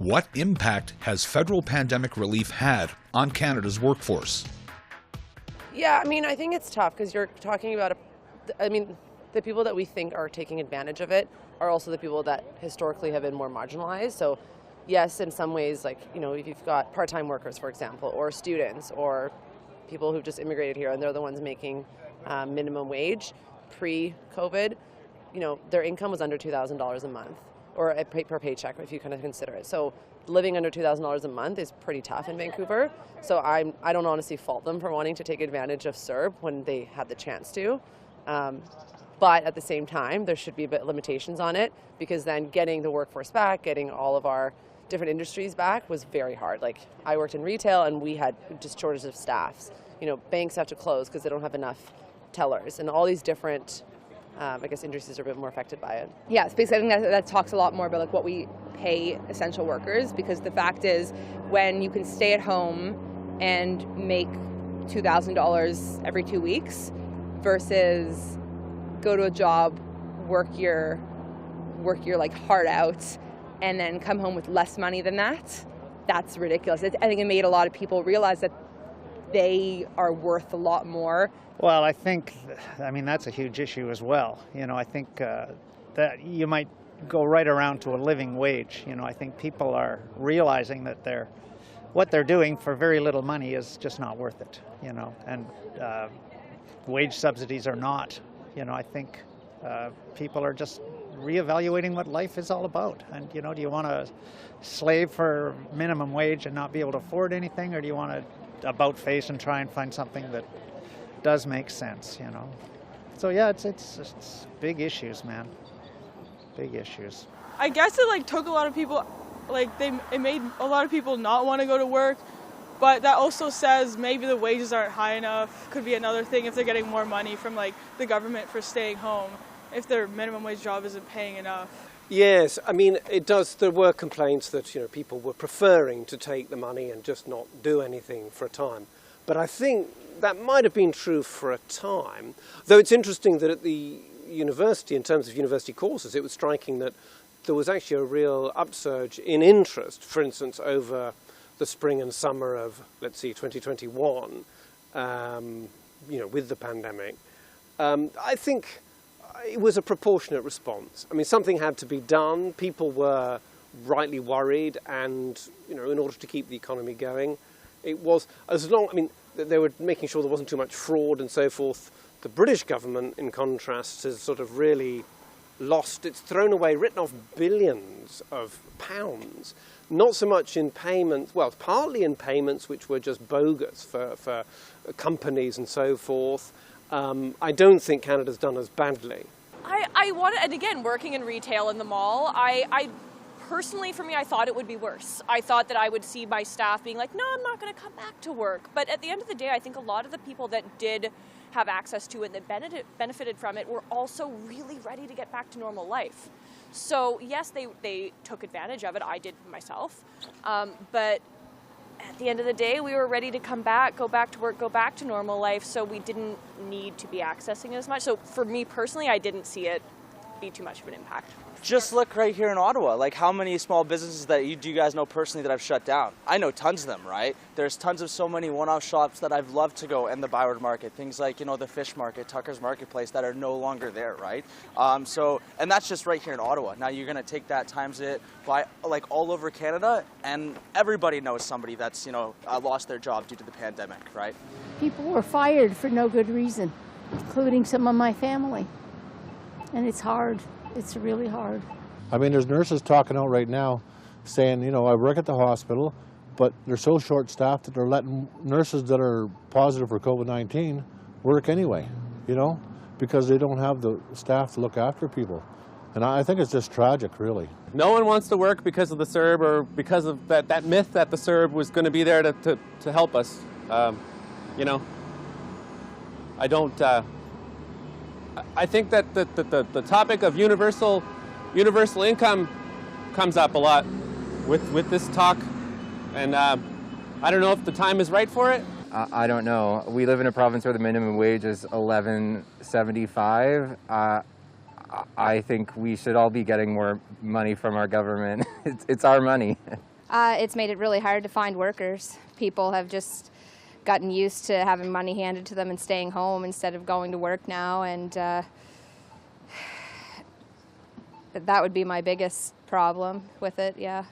What impact has federal pandemic relief had on Canada's workforce? Yeah, I mean, I think it's tough because you're talking about, the people that we think are taking advantage of it are also the people that historically have been more marginalized. So yes, in some ways, like, if you've got part-time workers, for example, or students, or people who've just immigrated here and they're the ones making minimum wage pre-COVID, their income was under $2,000 a month, or per paycheck, if you kind of consider it. So living under $2,000 a month is pretty tough in Vancouver. So I don't honestly fault them for wanting to take advantage of CERB when they had the chance to. But at the same time, there should be a bit of limitations on it, because then getting the workforce back, getting all of our different industries back was very hard. Like, I worked in retail and we had just shortage of staffs. Banks have to close because they don't have enough tellers, and all these different industries are a bit more affected by it. Yeah, it's basically, I think that talks a lot more about like what we pay essential workers, because the fact is, when you can stay at home and make $2,000 every 2 weeks versus go to a job, work your like heart out, and then come home with less money than that, that's ridiculous. I think it made a lot of people realize that they are worth a lot more. Well, I think, that's a huge issue as well. I think that you might go right around to a living wage. I think people are realizing that what they're doing for very little money is just not worth it, and wage subsidies are not. I think people are just reevaluating what life is all about. And, do you want to slave for minimum wage and not be able to afford anything, or do you want to about face and try and find something that does make sense, So yeah, it's big issues, man. Big issues. I guess it took a lot of people, it made a lot of people not want to go to work, but that also says maybe the wages aren't high enough. Could be another thing if they're getting more money from the government for staying home, if their minimum wage job isn't paying enough. Yes, it does. There were complaints that people were preferring to take the money and just not do anything for a time. But I think that might have been true for a time. Though it's interesting that at the university, in terms of university courses, it was striking that there was actually a real upsurge in interest, for instance, over the spring and summer of, let's see, 2021, with the pandemic. I think it was a proportionate response. Something had to be done. People were rightly worried, and, in order to keep the economy going, it was, they were making sure there wasn't too much fraud and so forth. The British government, in contrast, has sort of really it's thrown away, written off billions of pounds, not so much in payments, well, partly in payments which were just bogus for companies and so forth. I don't think Canada's done as badly. I wanted, and again, working in retail in the mall, I personally, for me, I thought it would be worse. I thought that I would see my staff being like, no, I'm not going to come back to work. But at the end of the day, I think a lot of the people that did have access to it, that benefited from it, were also really ready to get back to normal life. So yes, they took advantage of it. I did myself. But at the end of the day, we were ready to come back, go back to work, go back to normal life. So we didn't need to be accessing it as much. So for me personally, I didn't see it be too much of an impact. Just look right here in Ottawa, how many small businesses that you guys know personally that I've shut down? I know tons of them, right? There's tons of so many one-off shops that I've loved to go in the Byward Market, things like, the Fish Market, Tucker's Marketplace, that are no longer there, right? And that's just right here in Ottawa. Now you're going to take that, times it by all over Canada, and everybody knows somebody that's, lost their job due to the pandemic, right? People were fired for no good reason, including some of my family. And it's hard. It's really hard. There's nurses talking out right now saying, I work at the hospital, but they're so short-staffed that they're letting nurses that are positive for COVID-19 work anyway, because they don't have the staff to look after people. And I think it's just tragic, really. No one wants to work because of the CERB, or because of that myth that the CERB was going to be there to help us. I don't... I think that the topic of universal income comes up a lot with this talk, and I don't know if the time is right for it. I don't know. We live in a province where the minimum wage is $11.75. I think we should all be getting more money from our government. It's our money. It's made it really hard to find workers. People have just gotten used to having money handed to them and staying home instead of going to work now, and that would be my biggest problem with it, yeah.